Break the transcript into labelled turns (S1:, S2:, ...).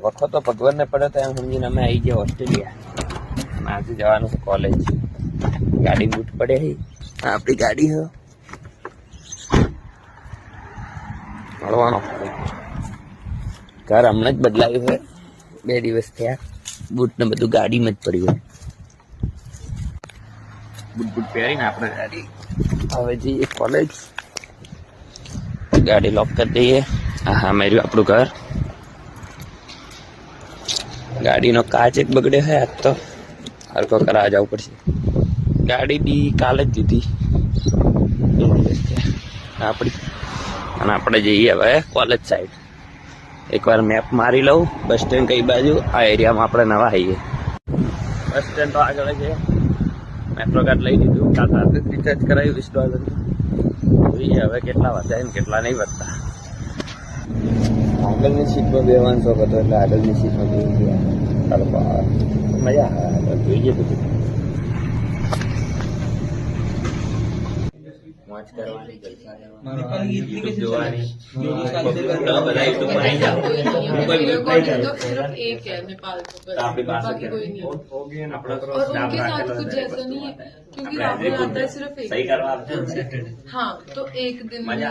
S1: વખો તો ભગવાન ને પડે તો એમ સમજીને અમે આવી ગયા ઓસ્ટ્રેલિયા. આજે જવાનું છે કોલેજ. ગાડી બૂટ પડે છે, આપણી ગાડી છે મળવાનો. ઘર હમણાં જ બદલાયું છે, 2 દિવસ થયા. બૂટ ને બધું ગાડીમાં જ પડ્યું. બૂટ પહેરીને આપણે ગાડી હવે જઈએ કોલેજ. ગાડી લોક કરી દઈએ. હા મેર્યું આપણું ઘર. ગાડીનો કાચ એક બગડ્યો છે, આજ તો હરકો કરાવવા જવું પડશે. ગાડી બી કાલે જ દીધી, 2 દિવસ થયા આપણી. અને આપણે જઈએ હવે કોલેજ સાઈડ. એકવાર મેપ મારી લઉં બસ સ્ટેન્ડ કઈ બાજુ. આ એરિયામાં આપણે નવા આવીએ. બસ સ્ટેન્ડ તો આગળ છે. મેટ્રો કાર્ડ લઈ લીધું, કાલ રાતે રિચાર્જ કરાવ્યું $20. જોઈએ હવે કેટલા વધ્યા ને કેટલા નહીં વધતા. આગળની સીટમાં બેવાનો શોખ હતો એટલે આગળની સીટમાં બેસી ગયા. મજા આવે, જોઈએ બધું. મોજ કરવાની, યુટ્યુબ જોવાની. બધા યુટ્યુબમાં આવી જાઓ. આપણી પાસે सही करवा हाँ तो एक दिन मजा